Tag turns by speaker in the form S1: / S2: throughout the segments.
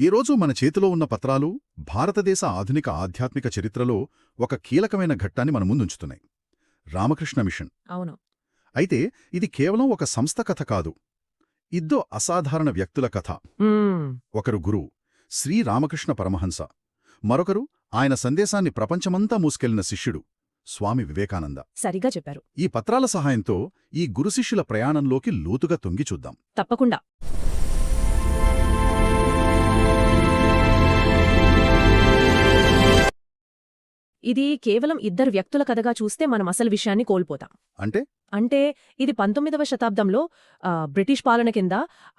S1: ఈరోజు మన చేతిలో ఉన్న పత్రాలు భారతదేశ ఆధునిక ఆధ్యాత్మిక చరిత్రలో ఒక కీలకమైన ఘట్టాన్ని మన ముందుంచుతున్నాయి. రామకృష్ణ మిషన్.
S2: అవును.
S1: అయితే ఇది కేవలం ఒక సంస్థ కథ కాదు. ఇద్దరు అసాధారణ వ్యక్తుల కథ. ఒకరు గురువు శ్రీ రామకృష్ణ పరమహంస, మరొకరు ఆయన సందేశాన్ని ప్రపంచమంతా మూసుకెళ్లిన శిష్యుడు స్వామి వివేకానంద.
S2: సరిగా చెప్పారు.
S1: ఈ పత్రాల సహాయంతో ఈ గురు శిష్యుల ప్రయాణంలోకి లోతుగా తొంగిచూద్దాం.
S2: తప్పకుండా. ఇది కేవలం ఇద్దరు వ్యక్తుల కథగా చూస్తే మనం అసలు విషయాన్ని కోల్పోతాం. అంటే ఇది 19వ శతాబ్దంలో బ్రిటిష్ పాలన కింద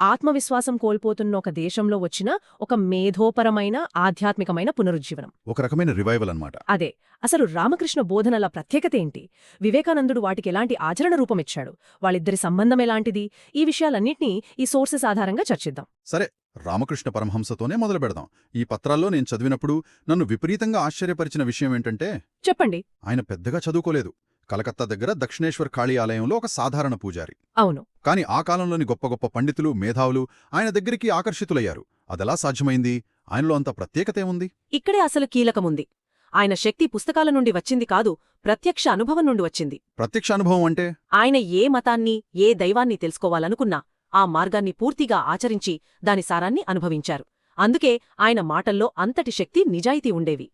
S2: ఆత్మవిశ్వాసం కోల్పోతున్న ఒక దేశంలో వచ్చిన ఒక మేధోపరమైన ఆధ్యాత్మికమైన పునరుజ్జీవనం.
S1: ఒక రకమైన రివైవల్ అన్నమాట.
S2: అదే. అసలు రామకృష్ణ బోధనల ప్రత్యేకత ఏంటి? వివేకానందుడు వాటికి ఎలాంటి ఆచరణ రూపమిచ్చాడు? వాళ్ళిద్దరి సంబంధం ఎలాంటిది? ఈ విషయాలన్నింటినీ ఈ సోర్సెస్ ఆధారంగా చర్చిద్దాం.
S1: సరే, రామకృష్ణ పరమహంసతోనే మొదలు పెడదాం. ఈ పత్రాల్లో నేను చదివినప్పుడు నన్ను విపరీతంగా ఆశ్చర్యపరిచిన విషయమేంటంటే,
S2: చెప్పండి.
S1: ఆయన పెద్దగా చదువుకోలేదు. కలకత్తా దగ్గర దక్షిణేశ్వర్ కాళీ ఆలయంలో ఒక సాధారణ పూజారి.
S2: అవును.
S1: కాని ఆ కాలంలోని గొప్ప గొప్ప పండితులు, మేధావులు ఆయన దగ్గరికి ఆకర్షితులయ్యారు. అదెలా సాధ్యమైంది? ఆయనలో అంత ప్రత్యేకతేముంది?
S2: ఇక్కడే అసలు కీలకముంది. ఆయన శక్తి పుస్తకాల నుండి వచ్చింది కాదు, ప్రత్యక్ష అనుభవం నుండి వచ్చింది.
S1: ప్రత్యక్ష అనుభవం అంటే?
S2: ఆయన ఏ మతాన్ని, ఏ దైవాన్ని తెలుసుకోవాలనుకున్నా ఆ మార్గాన్ని పూర్తిగా ఆచరించి దాని సారాన్ని అనుభవించారు. అందుకే ఆయన మాటల్లో అంతటి శక్తి, నిజాయితీ ఉండేవి.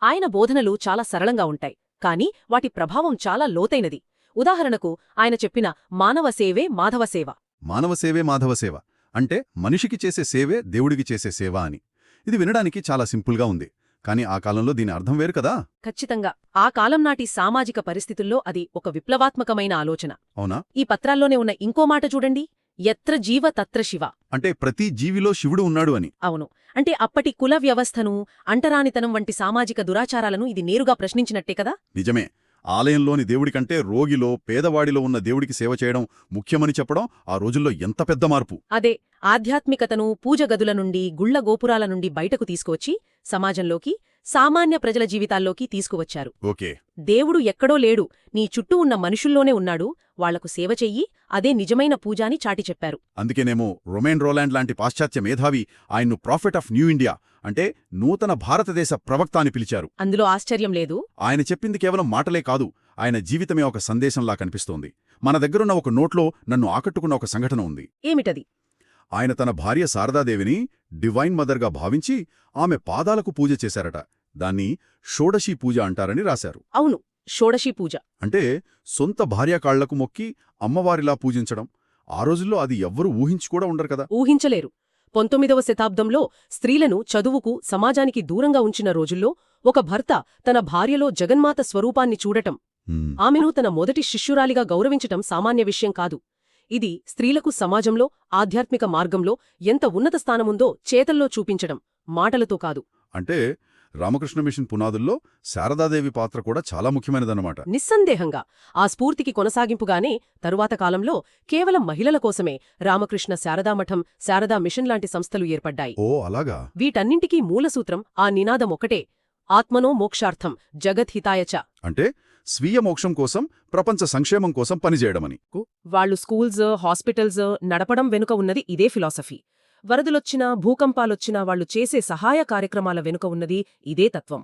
S2: ఆయన బోధనలు చాలా సరళంగా ఉంటాయి, కాని వాటి ప్రభావం చాలా లోతైనది. ఉదాహరణకు ఆయన చెప్పిన మానవ సేవే మాధవ సేవ.
S1: మానవ సేవే మాధవ సేవ అంటే మనిషికి చేసే సేవే దేవుడికి చేసే సేవ అని. ఇది వినడానికి చాలా సింపుల్గా ఉంది, కాని ఆ కాలంలో దీని అర్థం వేరు కదా.
S2: ఖచ్చితంగా. ఆ కాలం నాటి సామాజిక పరిస్థితుల్లో అది ఒక విప్లవాత్మకమైన ఆలోచన.
S1: అవునా?
S2: ఈ పత్రాల్లోనే ఉన్న ఇంకో మాట చూడండి, ఎత్ర జీవ తత్ర శివ.
S1: అంటే ప్రతి జీవిలో శివుడు ఉన్నాడు అని.
S2: అవును. అంటే అప్పటి కుల వ్యవస్థను, అంటరానితనం వంటి సామాజిక దురాచారాలను ఇది నేరుగా ప్రశ్నించినట్టే కదా.
S1: నిజమే. ఆలయంలోని దేవుడికంటే రోగిలో, పేదవాడిలో ఉన్న దేవుడికి సేవ చేయడం ముఖ్యమని చెప్పడం ఆ రోజుల్లో ఎంత పెద్ద మార్పు.
S2: అదే. ఆధ్యాత్మికతను పూజ గదుల నుండి, గుళ్ల గోపురాల నుండి బయటకు తీసుకువచ్చి సమాజంలోకి, సామాన్య ప్రజల జీవితాల్లోకి తీసుకువచ్చారు.
S1: ఓకే.
S2: దేవుడు ఎక్కడో లేడు, నీ చుట్టూ ఉన్న మనుషుల్లోనే ఉన్నాడు, వాళ్లకు సేవ చెయ్యి, అదే నిజమైన పూజాని చాటి చెప్పారు.
S1: అందుకేనేమో రొమేన్ రోలాండ్ లాంటి పాశ్చాత్య మేధావి ఆయన్ను ప్రాఫెట్ ఆఫ్ న్యూ ఇండియా అంటే నూతన భారతదేశ ప్రవక్త అని పిలిచారు.
S2: అందులో ఆశ్చర్యం లేదు.
S1: ఆయన చెప్పింది కేవలం మాటలే కాదు, ఆయన జీవితమే ఒక సందేశంలా కనిపిస్తోంది. మన దగ్గరున్న ఒక నోట్లో నన్ను ఆకట్టుకున్న ఒక సంఘటన ఉంది.
S2: ఏమిటది?
S1: ఆయన తన భార్య శారదాదేవిని డివైన్ మదర్గా భావించి ఆమె పాదాలకు పూజ చేశారట. దాన్ని షోడశీ పూజ అంటారని రాశారు.
S2: అవును, షోడశీ పూజ
S1: అంటే సొంత భార్య కాళ్లకు మొక్కి అమ్మవారిలా పూజించడం. ఆ రోజుల్లో అది ఎవ్వరూ ఊహించుకూడా ఉండరు కదా.
S2: ఊహించలేరు. 19వ శతాబ్దంలో స్త్రీలను చదువుకు, సమాజానికి దూరంగా ఉంచిన రోజుల్లో ఒక భర్త తన భార్యలో జగన్మాత స్వరూపాన్ని చూడటం, ఆమెను తన మొదటి శిష్యురాలిగా గౌరవించటం సామాన్య విషయం కాదు. ఇది స్త్రీలకు సమాజంలో, ఆధ్యాత్మిక మార్గంలో ఎంత ఉన్నత స్థానముందో చేతల్లో చూపించడం, మాటలతో కాదు.
S1: అంటే రామకృష్ణ మిషన్ పునాదుల్లో శారదాదేవి పాత్ర కూడా చాలా ముఖ్యమైనదన్నమాట.
S2: నిస్సందేహంగా. ఆ స్ఫూర్తికి కొనసాగింపుగానే తరువాత కాలంలో కేవలం మహిళల కోసమే రామకృష్ణ శారదామఠం, శారదా మిషన్ లాంటి సంస్థలు ఏర్పడ్డాయి.
S1: ఓ అలాగా.
S2: వీటన్నింటికీ మూలసూత్రం ఆ నినాదమొక్కటే, ఆత్మనో మోక్షార్థం జగద్హితాయచ.
S1: అంటే స్వీయ మోక్షం కోసం, ప్రపంచ సంక్షేమం కోసం పనిచేయడమని.
S2: వాళ్లు స్కూల్స్, హాస్పిటల్స్ నడపడం వెనుక ఉన్నది ఇదే ఫిలాసఫీ. వరదలొచ్చినా, భూకంపాలొచ్చినా వాళ్లు చేసే సహాయ కార్యక్రమాల వెనుక ఉన్నది ఇదే తత్వం.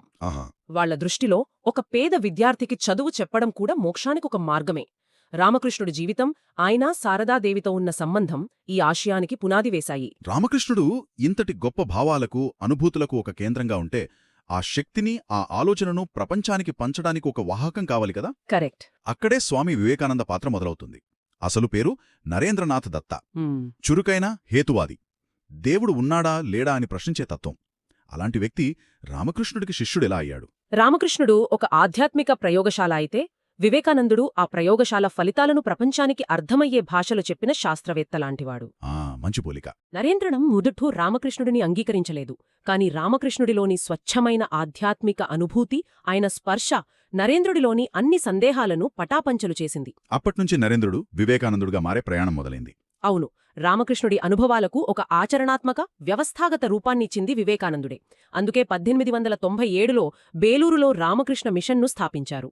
S2: వాళ్ల దృష్టిలో ఒక పేద విద్యార్థికి చదువు చెప్పడం కూడా మోక్షానికొక మార్గమే. రామకృష్ణుడి జీవితం, ఆయన శారదాదేవితో ఉన్న సంబంధం ఈ ఆశయానికి పునాది వేశాయి.
S1: రామకృష్ణుడు ఇంతటి గొప్ప భావాలకు, అనుభూతులకు ఒక కేంద్రంగా ఉంటే, ఆ శక్తిని, ఆ ఆలోచనను ప్రపంచానికి పంచడానికి ఒక వాహకం కావాలి కదా.
S2: కరెక్ట్.
S1: అక్కడే స్వామి వివేకానంద పాత్ర మొదలవుతుంది. అసలు పేరు నరేంద్రనాథ్ దత్తా. చురుకైన హేతువాది. దేవుడు ఉన్నాడా లేడా అని ప్రశ్నించే తత్వం. అలాంటి వ్యక్తి రామకృష్ణుడికి శిష్యుడెలా అయ్యాడు?
S2: రామకృష్ణుడు ఒక ఆధ్యాత్మిక ప్రయోగశాల అయితే, వివేకానందుడు ఆ ప్రయోగశాల ఫలితాలను ప్రపంచానికి అర్థమయ్యే భాషలో చెప్పిన శాస్త్రవేత్తలాంటివాడు.
S1: మంచి పోలిక.
S2: నరేంద్రనం మొదట రామకృష్ణుడిని అంగీకరించలేదు, కాని రామకృష్ణుడిలోని స్వచ్ఛమైన ఆధ్యాత్మిక అనుభూతి, ఆయన స్పర్శ నరేంద్రుడిలోని అన్ని సందేహాలను పటాపంచలు చేసింది.
S1: అప్పట్నుంచి నరేంద్రుడు వివేకానందుడుగా మారే ప్రయాణం మొదలైంది.
S2: అవును. రామకృష్ణుడి అనుభవాలకు ఒక ఆచరణాత్మక, వ్యవస్థాగత రూపాన్నిచ్చింది వివేకానందుడే. అందుకే 1897లో బేలూరులో రామకృష్ణ మిషన్ను స్థాపించారు.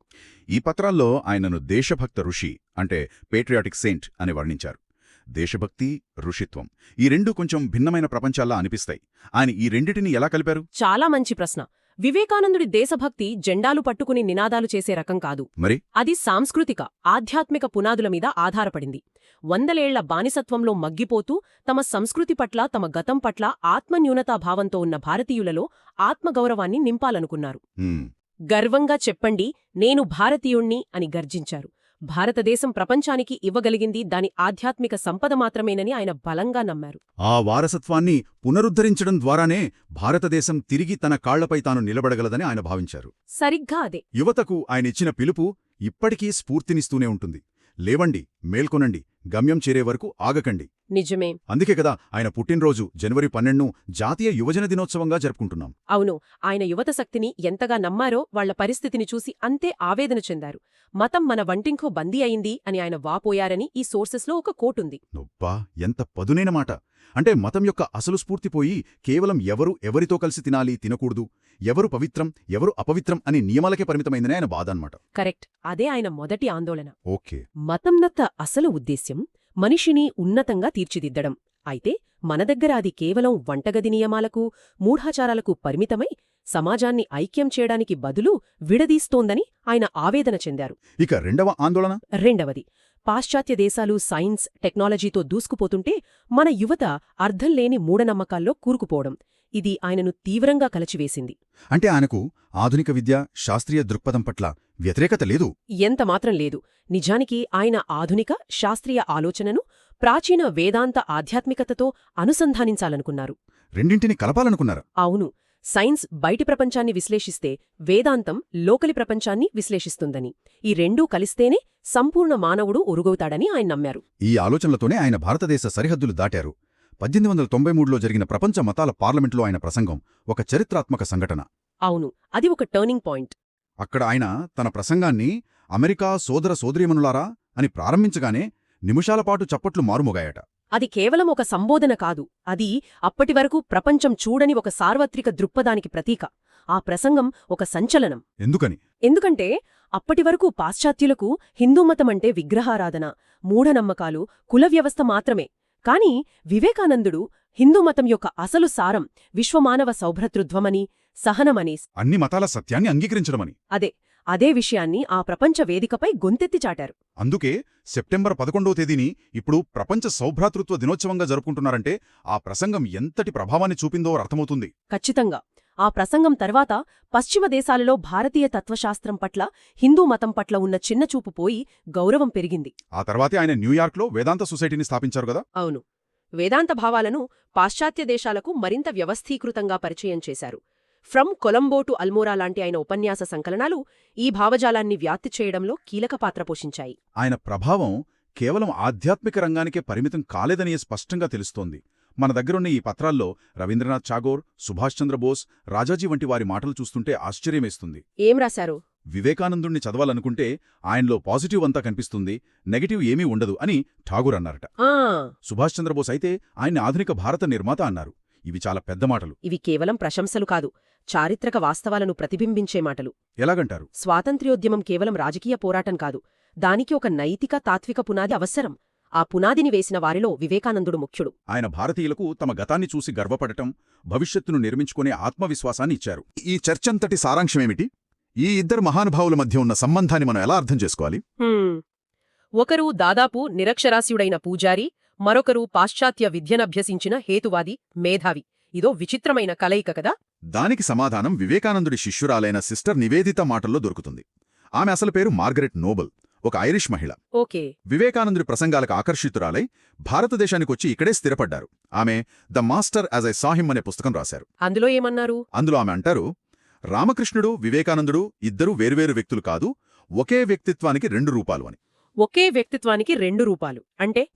S1: ఈ పత్రాల్లో ఆయనను దేశభక్త ఋషి అంటే పేట్రియాటిక్ సెయింట్ అని వర్ణించారు. దేశభక్తి, ఋషిత్వం. ఈ రెండు కొంచెం భిన్నమైన ప్రపంచాల్లా అనిపిస్తాయి. ఆయన ఈ రెండిటిని ఎలా కలిపారు?
S2: చాలా మంచి ప్రశ్న. వివేకానందుడి దేశభక్తి జెండాలు పట్టుకుని నినాదాలు చేసే రకం కాదు.
S1: మరి
S2: అది సాంస్కృతిక, ఆధ్యాత్మిక పునాదుల మీద ఆధారపడింది. వందలేళ్ల బానిసత్వంలో మగ్గిపోతూ తమ సంస్కృతి పట్ల, తమ గతం పట్ల ఆత్మన్యూనతాభావంతో ఉన్న భారతీయులలో ఆత్మగౌరవాన్ని నింపాలనుకున్నారు.
S1: హ్మ్,
S2: గర్వంగా చెప్పండి, నేను భారతీయుణ్ణి అని గర్జించారు. భారతదేశం ప్రపంచానికి ఇవ్వగలిగింది దాని ఆధ్యాత్మిక సంపద మాత్రమేనని ఆయన బలంగా నమ్మారు.
S1: ఆ వారసత్వాన్ని పునరుద్ధరించడం ద్వారానే భారతదేశం తిరిగి తన కాళ్లపై తాను నిలబడగలదని ఆయన భావించారు.
S2: సరిగ్గా అదే.
S1: యువతకు ఆయనిచ్చిన పిలుపు ఇప్పటికీ స్ఫూర్తినిస్తూనే ఉంటుంది. లేవండి, మేల్కొనండి, గమ్యం చేరే వరకు ఆగకండి.
S2: నిజమే.
S1: అందుకే కదా ఆయన పుట్టినరోజు జనవరి 12ను జాతీయ యువజన దినోత్సవంగా జరుపుకుంటున్నాం.
S2: అవును, ఆయన యువత శక్తిని ఎంతగా నమ్మారో వాళ్ల పరిస్థితిని చూసి అంతే ఆవేదన చెందారు. మతం మన వంటింకో బందీ అయింది అని ఆయన వాపోయారని ఈ సోర్సెస్లో ఒక కోటుంది.
S1: నొబ్బా, ఎంత పదునైన మాట! అంటే మతం యొక్క అసలు స్ఫూర్తిపోయి కేవలం ఎవరితో కలిసి తినాలి, తినకూడదు, ఎవరు పవిత్రం, ఎవరు అపవిత్రం అనే నియమాలకే పరిమితమైందని ఆయన బాధ అన్నమాట.
S2: కరెక్ట్, అదే ఆయన మొదటి ఆందోళన.
S1: ఓకే.
S2: మతంనత్త అసలు ఉద్దేశ్యం మనిషిని ఉన్నతంగా తీర్చిదిద్దడం. అయితే మన దగ్గర అది కేవలం వంటగది నియమాలకు, మూఢాచారాలకు పరిమితమై సమాజాన్ని ఐక్యం చేయడానికి బదులు విడదీస్తోందని ఆయన ఆవేదన చెందారు.
S1: ఇక రెండవ ఆందోళన?
S2: రెండవది, పాశ్చాత్య దేశాలు సైన్స్, టెక్నాలజీతో దూసుకుపోతుంటే మన యువత అర్థంలేని మూఢనమ్మకాల్లో కూరుకుపోవడం. ఇది ఆయనను తీవ్రంగా కలచివేసింది.
S1: అంటే ఆయనకు ఆధునిక విద్య, శాస్త్రీయ దృక్పథం పట్ల వ్యతిరేకత లేదు.
S2: ఎంతమాత్రం లేదు. నిజానికి ఆయన ఆధునిక, శాస్త్రీయ ఆలోచనను ప్రాచీన వేదాంత ఆధ్యాత్మికతతో అనుసంధానించాలనుకున్నారు.
S1: రెండింటిని కలపాలనుకున్నారు.
S2: అవును. సైన్స్ బయటి ప్రపంచాన్ని విశ్లేషిస్తే, వేదాంతం లోకలి ప్రపంచాన్ని విశ్లేషిస్తుందని, ఈ రెండూ కలిస్తేనే సంపూర్ణ మానవుడు ఉరుగవుతాడని ఆయన నమ్మారు.
S1: ఈ ఆలోచనలతోనే ఆయన భారతదేశ సరిహద్దులు దాటారు. 1893లో జరిగిన ప్రపంచ మతాల పార్లమెంట్లో ఆయన ప్రసంగం ఒక చరిత్రాత్మక సంఘటన.
S2: అవును, అది ఒక టర్నింగ్ పాయింట్.
S1: అక్కడ ఆయన తన ప్రసంగాన్ని అమెరికా సోదర సోదరీమణులారా అని ప్రారంభించగానే నిమిషాలపాటు చప్పట్లు మారుమోగాయట.
S2: అది కేవలం ఒక సంబోధన కాదు, అది అప్పటివరకు ప్రపంచం చూడని ఒక సార్వత్రిక దృక్పథానికి ప్రతీక. ఆ ప్రసంగం ఒక సంచలనం.
S1: ఎందుకని?
S2: ఎందుకంటే అప్పటివరకు పాశ్చాత్యులకు హిందూమతమంటే విగ్రహారాధన, మూఢనమ్మకాలు, కుల వ్యవస్థ మాత్రమే. కాని వివేకానందుడు హిందూమతం యొక్క అసలు సారం విశ్వమానవ సౌభ్రతృత్వమని, సహనమని,
S1: అన్ని మతాల సత్యాన్ని అంగీకరించడమని.
S2: అదే విషయాన్ని ఆ ప్రపంచ వేదికపై గొంతెత్తి చాటారు.
S1: అందుకే సెప్టెంబర్ 11వ తేదీని ఇప్పుడు ప్రపంచ సౌభ్రాతృత్వ దినోత్సవంగా జరుపుకుంటున్నారంటే ఆ ప్రసంగం ఎంతటి ప్రభావాన్ని చూపిందో అర్థమవుతుంది.
S2: ఖచ్చితంగా. ఆ ప్రసంగం తర్వాత పశ్చిమ దేశాలలో భారతీయ తత్వశాస్త్రం పట్ల, హిందూ మతం పట్ల ఉన్న చిన్నచూపు పోయి గౌరవం పెరిగింది.
S1: ఆ తర్వాతే ఆయన న్యూయార్క్లో వేదాంత సొసైటీని స్థాపించారు కదా.
S2: అవును. వేదాంత భావాలను పాశ్చాత్య దేశాలకు మరింత వ్యవస్థీకృతంగా పరిచయం చేశారు. ఫ్రమ్ కొలంబో టు అల్మోరా లాంటి ఆయన ఉపన్యాస సంకలనాలు ఈ భావజాలాన్ని వ్యాప్తి చేయడంలో కీలక పాత్ర పోషించాయి.
S1: ఆయన ప్రభావం కేవలం ఆధ్యాత్మిక రంగానికే పరిమితం కాలేదని స్పష్టంగా తెలుస్తోంది. మన దగ్గరున్న ఈ పత్రాల్లో రవీంద్రనాథ్ ఠాగూర్, సుభాష్ చంద్రబోస్, రాజాజీ వంటి వారి మాటలు చూస్తుంటే ఆశ్చర్యమేస్తుంది.
S2: ఏం రాశారు?
S1: వివేకానందుణ్ణి చదవాలనుకుంటే ఆయనలో పాజిటివ్ అంతా కనిపిస్తుంది, నెగటివ్ ఏమీ ఉండదు అని ఠాగూర్ అన్నారట. సుభాష్ చంద్రబోస్ అయితే ఆయన్ని ఆధునిక భారత నిర్మాత అన్నారు. ఇవి చాలా పెద్ద మాటలు.
S2: ఇవి కేవలం ప్రశంసలు కాదు, చారిత్రక వాస్తవాలను ప్రతిబింబించే మాటలు.
S1: ఎలాగంటారు?
S2: స్వాతంత్ర్యోద్యమం కేవలం రాజకీయ పోరాటం కాదు, దానికి ఒక నైతిక, తాత్విక పునాది అవసరం. ఆ పునాదిని వేసిన వారిలో వివేకానందుడు ముఖ్యుడు.
S1: ఆయన భారతీయులకు తమ గతాన్ని చూసి గర్వపడటం, భవిష్యత్తును నిర్మించుకునే ఆత్మవిశ్వాసాన్ని ఇచ్చారు. ఈ చర్చంతటి సారాంశమేమిటి? ఈ ఇద్దరు మహానుభావుల మధ్య ఉన్న సంబంధాన్ని మనం ఎలా అర్థం చేసుకోవాలి?
S2: ఒకరు దాదాపు నిరక్షరాస్యుడైన పూజారి, మరొకరు పాశ్చాత్య విద్యనభ్యసించిన హేతువాది, మేధావి. ఇదో విచిత్రమైన కలయిక కదా.
S1: దానికి సమాధానం వివేకానందుడి శిష్యురాలైన సిస్టర్ నివేదిత మాటల్లో దొరుకుతుంది. ఆమె అసలు పేరు మార్గరెట్ నోబెల్, ఒక ఐరిష్ మహిళ.
S2: ఓకే.
S1: వివేకానందుడి ప్రసంగాలకు ఆకర్షితురాలై భారతదేశానికొచ్చి ఇక్కడే స్థిరపడ్డారు. ఆమె the master as I saw him అనే పుస్తకం రాశారు.
S2: అందులో ఏమన్నారు?
S1: అందులో ఆమె అంటారు, రామకృష్ణుడు, వివేకానందుడు ఇద్దరూ వేరువేరు వ్యక్తులు కాదు, ఒకే వ్యక్తిత్వానికి రెండు రూపాలు అని.
S2: ఒకే వ్యక్తిత్వానికి రెండు రూపాలు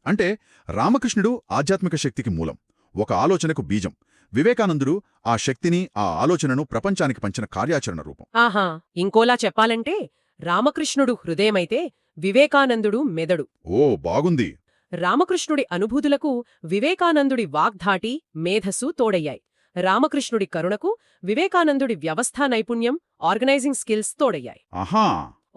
S2: అంటే
S1: రామకృష్ణుడు ఆధ్యాత్మిక శక్తికి మూలం, ఒక ఆలోచనకు బీజం. వివేకానందుడు ఆ శక్తిని, ఆ ఆలోచనను ప్రపంచానికి పంచిన కార్యాచరణ రూపం.
S2: ఆహా, ఇంకోలా చెప్పాలంటే రామకృష్ణుడు హృదయమైతే వివేకానందుడు మెదడు.
S1: ఓ, బాగుంది.
S2: రామకృష్ణుడి అనుభూతులకు వివేకానందుడి వాగ్ధాటి, మేధస్సు తోడయ్యాయి. రామకృష్ణుడి కరుణకు వివేకానందుడి వ్యవస్థా నైపుణ్యం, ఆర్గనైజింగ్ స్కిల్స్ తోడయ్యాయి.
S1: ఆహా.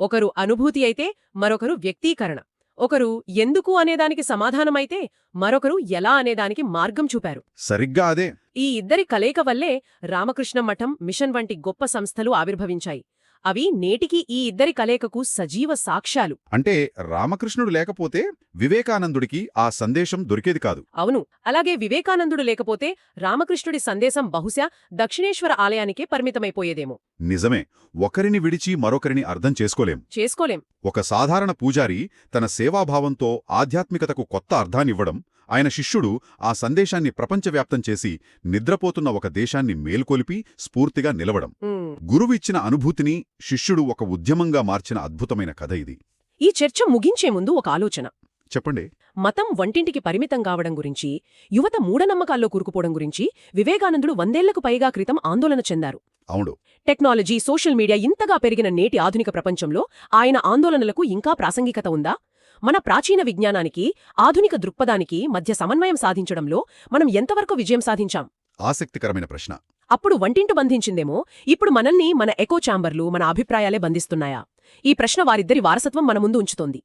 S2: ఒకరు అనుభూతి అయితే మరొకరు వ్యక్తీకరణ. ఒకరు ఎందుకు అనేదానికి సమాధానమైతే మరొకరు ఎలా అనేదానికి మార్గం చూపారు.
S1: సరిగ్గా అదే.
S2: ఈ ఇద్దరి కలయిక వల్లే రామకృష్ణ మఠం, మిషన్ వంటి గొప్ప సంస్థలు ఆవిర్భవించాయి. అవి నేటికీ ఈ ఇద్దరి కలయికకు సజీవ సాక్ష్యాలు.
S1: అంటే రామకృష్ణుడు లేకపోతే వివేకానందుడికి ఆ సందేశం దొరికేది కాదు.
S2: అవును. అలాగే వివేకానందుడు లేకపోతే రామకృష్ణుడి సందేశం బహుశా దక్షిణేశ్వర ఆలయానికే పరిమితమైపోయేదేమో.
S1: నిజమే. ఒకరిని విడిచి మరొకరిని అర్థం చేసుకోలేం. ఒక సాధారణ పూజారి తన సేవాభావంతో ఆధ్యాత్మికతకు కొత్త అర్థాన్నివ్వడం, ఆయన శిష్యుడు ఆ సందేశాన్ని ప్రపంచవ్యాప్తం చేసి నిద్రపోతున్న ఒక దేశాన్ని మేల్కొలిపి స్ఫూర్తిగా నిలవడం. గురువు ఇచ్చిన అనుభూతిని శిష్యుడు ఒక ఉద్యమంగా మార్చిన అద్భుతమైన కథ ఇది.
S2: ఈ చర్చ ముగించే ముందు ఒక ఆలోచన.
S1: చెప్పండి.
S2: మతం వంటింటికి పరిమితం కావడం గురించి, యువత మూఢనమ్మకాల్లో కూరుకుపోవడం గురించి వివేకానందుడు 100 పైగా క్రితం ఆందోళన చెందారు.
S1: అవును.
S2: టెక్నాలజీ, సోషల్ మీడియా ఇంతగా పెరిగిన నేటి ఆధునిక ప్రపంచంలో ఆయన ఆందోళనలకు ఇంకా ప్రాసంగికత ఉందా? మన ప్రాచీన విజ్ఞానానికి, ఆధునిక దృక్పథానికి మధ్య సమన్వయం సాధించడంలో మనం ఎంతవరకు విజయం సాధించాం?
S1: ఆసక్తికరమైన ప్రశ్న.
S2: అప్పుడు వంటింటు బంధించిందేమో, ఇప్పుడు మనల్ని మన ఎకో ఛాంబర్లు, మన అభిప్రాయాలే బంధిస్తున్నాయా? ఈ ప్రశ్న వారిద్దరి వారసత్వం మన ముందు ఉంచుతోంది.